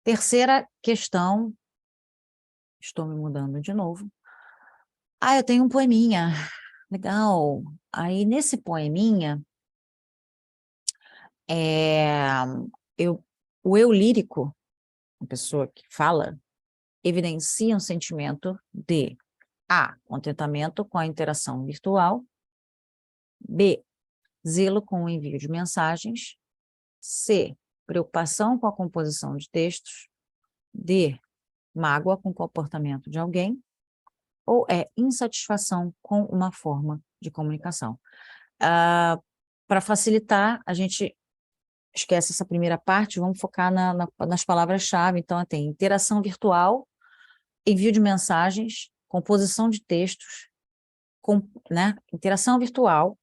Terceira questão, estou me mudando de novo. Eu tenho um poeminha, legal. Aí, nesse poeminha, eu, o eu lírico, a pessoa que fala, evidencia um sentimento de A, contentamento com a interação virtual, B, zelo com o envio de mensagens, C, preocupação com a composição de textos, D, mágoa com o comportamento de alguém, ou insatisfação com uma forma de comunicação. Para facilitar, a gente esquece essa primeira parte, vamos focar nas palavras-chave. Então, tem interação virtual, envio de mensagens, composição de textos, né? Interação virtual,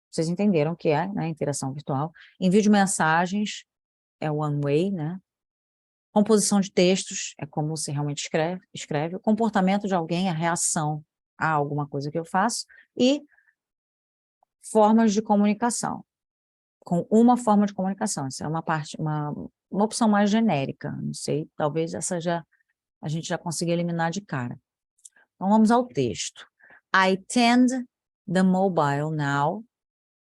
vocês entenderam o que é, né? Interação virtual. Envio de mensagens é one way, né? Composição de textos é como você realmente escreve. O comportamento de alguém, a reação a alguma coisa que eu faço. E formas de comunicação. Com uma forma de comunicação. Essa é uma opção mais genérica. Não sei, talvez essa a gente já consiga eliminar de cara. Então, vamos ao texto. I tend the mobile now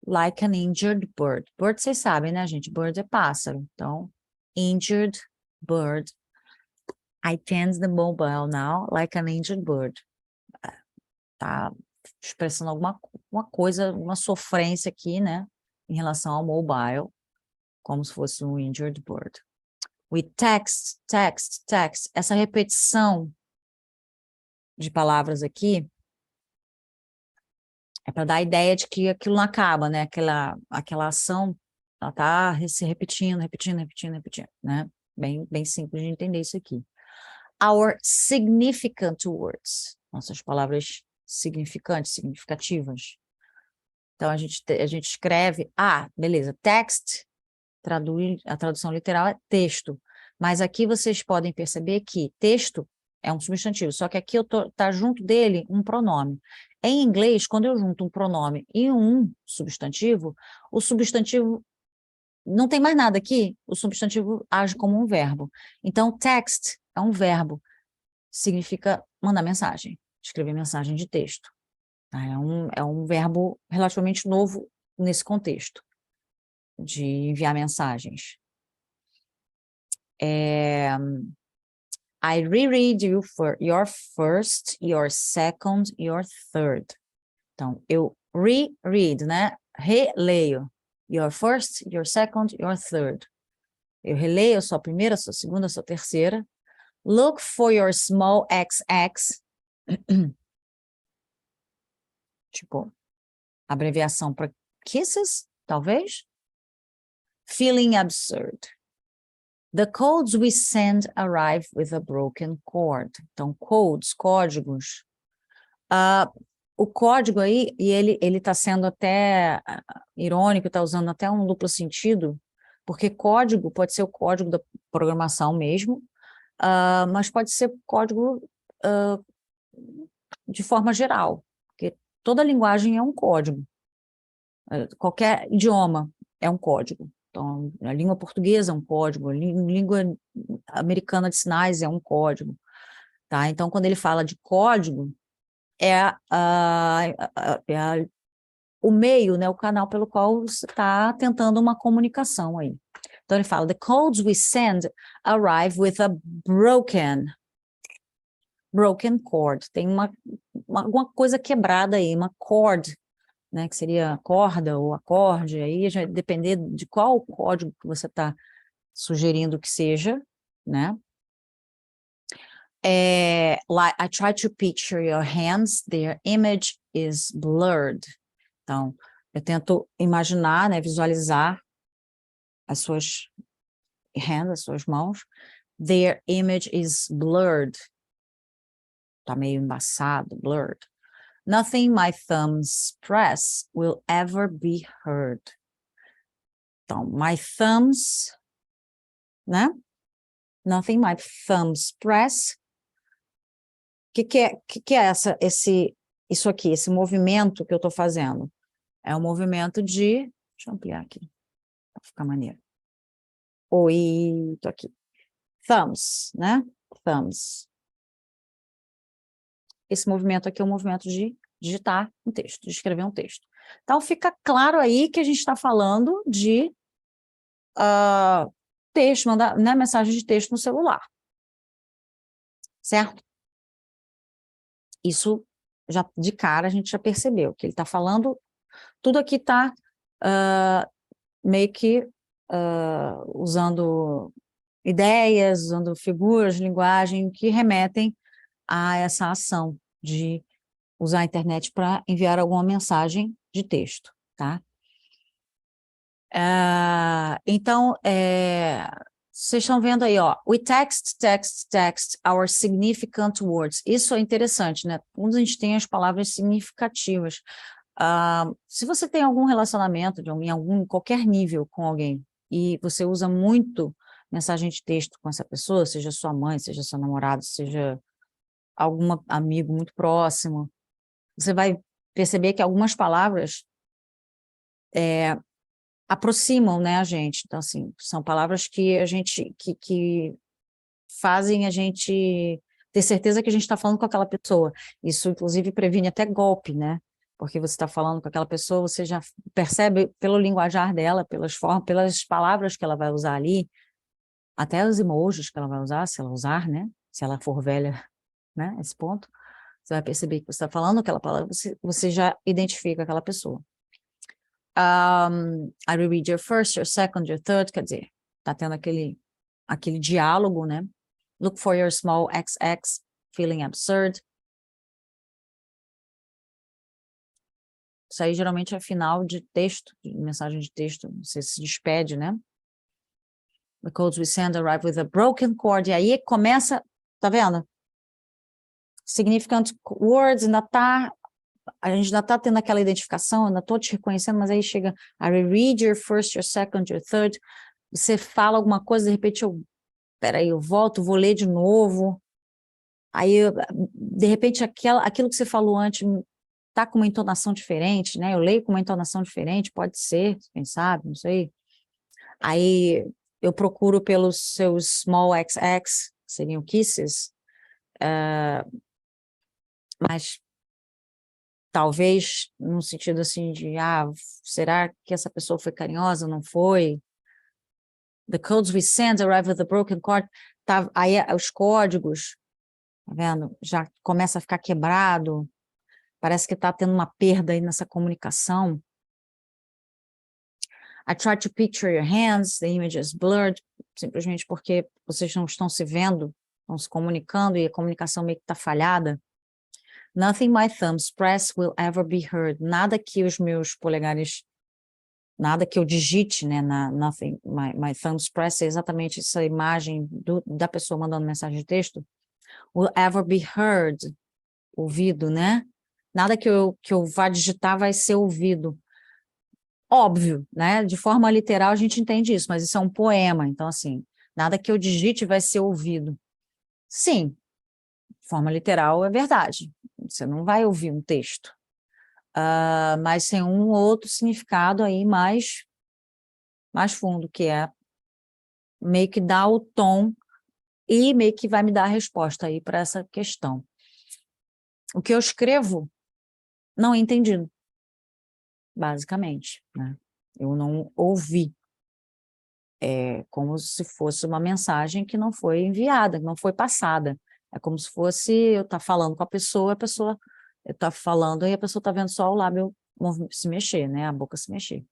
like an injured bird. Bird, vocês sabem, né, gente? Bird é pássaro. Então, injured bird. I tend the mobile now like an injured bird. Tá expressando alguma coisa, uma sofrência aqui, né? Em relação ao mobile, como se fosse um injured bird. We text, text, text. Essa repetição de palavras aqui é para dar a ideia de que aquilo não acaba, né? Aquela ação, ela está se repetindo, repetindo, repetindo, repetindo, né? Bem simples de entender isso aqui. Our significant words. Nossas palavras significantes, significativas. Então, a gente escreve, beleza, text, a tradução literal é texto. Mas aqui vocês podem perceber que texto é um substantivo, só que aqui tá junto dele um pronome. Em inglês, quando eu junto um pronome e um substantivo, o substantivo não tem mais nada aqui, o substantivo age como um verbo. Então, text é um verbo, significa mandar mensagem, escrever mensagem de texto. Tá? É um verbo relativamente novo nesse contexto, de enviar mensagens. I reread your first, your second, your third. Então, eu reread, né? Releio. Your first, your second, your third. Eu releio a sua primeira, a sua segunda, a sua terceira. Look for your small XX. Tipo, abreviação para kisses, talvez? Feeling absurd. The codes we send arrive with a broken cord. Então, codes, códigos. O código aí, e ele está sendo até irônico, está usando até um duplo sentido, porque código pode ser o código da programação mesmo, mas pode ser código de forma geral, porque toda linguagem é um código. Qualquer idioma é um código. Então, a língua portuguesa é um código, a língua americana de sinais é um código. Tá? Então, quando ele fala de código, o meio, né, o canal pelo qual você está tentando uma comunicação aí. Então, ele fala, the codes we send arrive with a broken cord. Tem alguma coisa quebrada aí, uma cord, né, que seria corda ou acorde, aí já depender de qual código que você está sugerindo que seja, né? Like, I try to picture your hands, their image is blurred. Então, eu tento imaginar, né, visualizar as suas hands, as suas mãos, their image is blurred. Tá meio embaçado, blurred. Nothing my thumbs press will ever be heard. Então, my thumbs, né? Nothing my thumbs press. O que é isso aqui, esse movimento que eu estou fazendo? É um movimento de... Deixa eu ampliar aqui, para ficar maneiro. Oi, tô aqui. thumbs, né? Thumbs. Esse movimento aqui é o movimento de digitar um texto, de escrever um texto. Então, fica claro aí que a gente está falando de texto, mandar, né, mensagem de texto no celular. Certo? Isso, já de cara, a gente já percebeu que ele está falando, tudo aqui está meio que usando ideias, usando figuras, linguagem, que remetem a essa ação de usar a internet para enviar alguma mensagem de texto, tá? Então, vocês estão vendo aí, ó, we text our significant words. Isso é interessante, né? Quando a gente tem as palavras significativas. Se você tem algum relacionamento em qualquer nível com alguém, e você usa muito mensagem de texto com essa pessoa, seja sua mãe, seja seu namorado, seja algum amigo muito próximo, você vai perceber que algumas palavras aproximam, né, a gente. Então, assim, são palavras que a gente, que fazem a gente ter certeza que a gente está falando com aquela pessoa. Isso, inclusive, previne até golpe, né? Porque você está falando com aquela pessoa, você já percebe pelo linguajar dela, pelas formas, pelas palavras que ela vai usar ali, até os emojis que ela vai usar, se ela usar, né? Se ela for velha, né? Esse ponto. Você vai perceber que você está falando aquela palavra, você já identifica aquela pessoa. I will read your first, your second, your third, quer dizer, tá tendo aquele diálogo, né? Look for your small XX, feeling absurd. Isso aí geralmente é final de texto, de mensagem de texto, você se despede, né? The codes we send arrive with a broken chord, e aí começa, tá vendo? Significant words, a gente ainda tá tendo aquela identificação, ainda tô te reconhecendo, mas aí chega, I will read your first, your second, your third, você fala alguma coisa, de repente peraí, eu volto, vou ler de novo, aí, de repente, aquilo que você falou antes tá com uma entonação diferente, né? Eu leio com uma entonação diferente, pode ser, quem sabe, não sei. Aí eu procuro pelos seus small XX, que seriam kisses, mas talvez no sentido assim de, será que essa pessoa foi carinhosa, não foi? The codes we send arrive with a broken chord, aí os códigos, tá vendo? Já começa a ficar quebrado, parece que está tendo uma perda aí nessa comunicação. I try to picture your hands, the image is blurred, simplesmente porque vocês não estão se vendo, estão se comunicando e a comunicação meio que está falhada. Nothing my thumbs press will ever be heard. Nada que os meus polegares, nada que eu digite, né, nothing my thumbs press, é exatamente essa imagem da pessoa mandando mensagem de texto, will ever be heard, ouvido, né? Nada que eu vá digitar vai ser ouvido. Óbvio, né? De forma literal a gente entende isso, mas isso é um poema, então assim, nada que eu digite vai ser ouvido. Sim, de forma literal é verdade, você não vai ouvir um texto, mas tem um outro significado aí mais fundo, que é meio que dar o tom e meio que vai me dar a resposta aí para essa questão. O que eu escrevo não é entendido, basicamente, né? Eu não ouvi. É como se fosse uma mensagem que não foi enviada, que não foi passada. É como se fosse eu estar falando com a pessoa está falando e a pessoa está vendo só o lábio se mexer, né? A boca se mexer.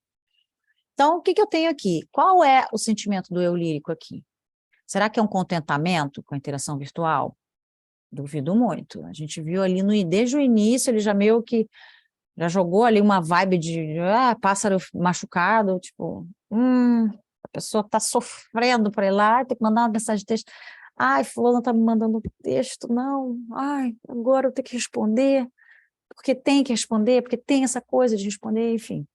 Então, o que eu tenho aqui? Qual é o sentimento do eu lírico aqui? Será que é um contentamento com a interação virtual? Duvido muito. A gente viu ali desde o início, ele já meio que já jogou ali uma vibe de pássaro machucado, tipo, a pessoa está sofrendo para ir lá, tem que mandar uma mensagem de texto. Ai, fulano está me mandando texto, não. Ai, agora eu tenho que responder, porque tem que responder, porque tem essa coisa de responder, enfim.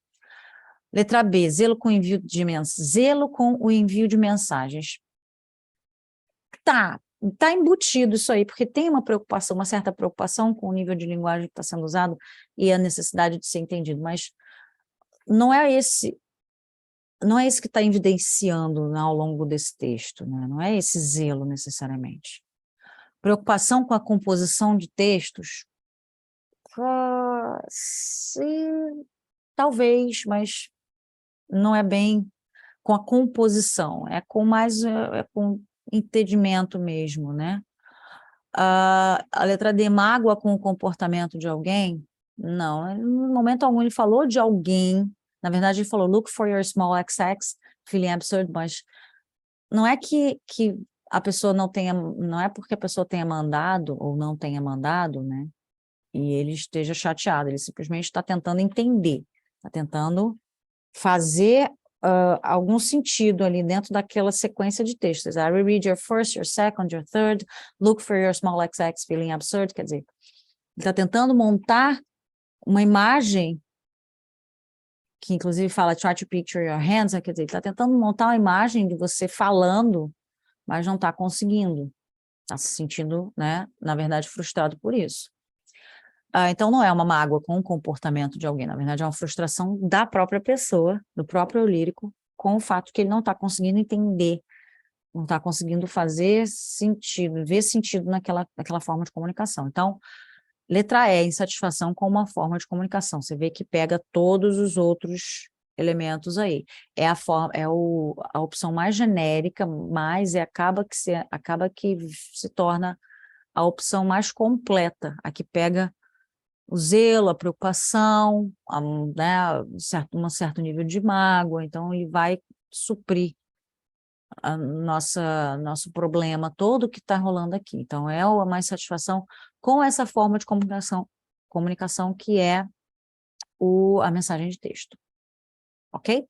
Letra B, zelo com o envio de mensagens. Tá embutido isso aí, porque tem uma preocupação, uma certa preocupação com o nível de linguagem que está sendo usado e a necessidade de ser entendido, mas não é esse não é isso que está evidenciando, né, ao longo desse texto, né? Não é esse zelo necessariamente. Preocupação com a composição de textos? Sim, talvez, mas não é bem com a composição, é com mais com entendimento mesmo, né? A letra D, mágoa com o comportamento de alguém? Não, no momento algum ele falou de alguém, na verdade ele falou look for your small XX, feeling absurd, mas não é que a pessoa não tenha, não é porque a pessoa tenha mandado ou não tenha mandado, né? E ele esteja chateado, ele simplesmente está tentando entender, está tentando fazer algum sentido ali dentro daquela sequência de textos. I will read your first, your second, your third, look for your small XX feeling absurd, quer dizer, ele está tentando montar uma imagem, que inclusive fala try to picture your hands, quer dizer, ele está tentando montar uma imagem de você falando, mas não está conseguindo, está se sentindo, né, na verdade, frustrado por isso. Então, não é uma mágoa com o comportamento de alguém, na verdade, é uma frustração da própria pessoa, do próprio eu lírico, com o fato que ele não está conseguindo entender, não está conseguindo fazer sentido, ver sentido naquela forma de comunicação. Então, letra E, insatisfação com uma forma de comunicação. Você vê que pega todos os outros elementos aí. É a opção mais genérica, mas acaba que se torna a opção mais completa, a que pega o zelo, a preocupação, né, um certo nível de mágoa, então ele vai suprir nosso problema todo que está rolando aqui. Então, é a mais satisfação com essa forma de comunicação que é a mensagem de texto. Ok?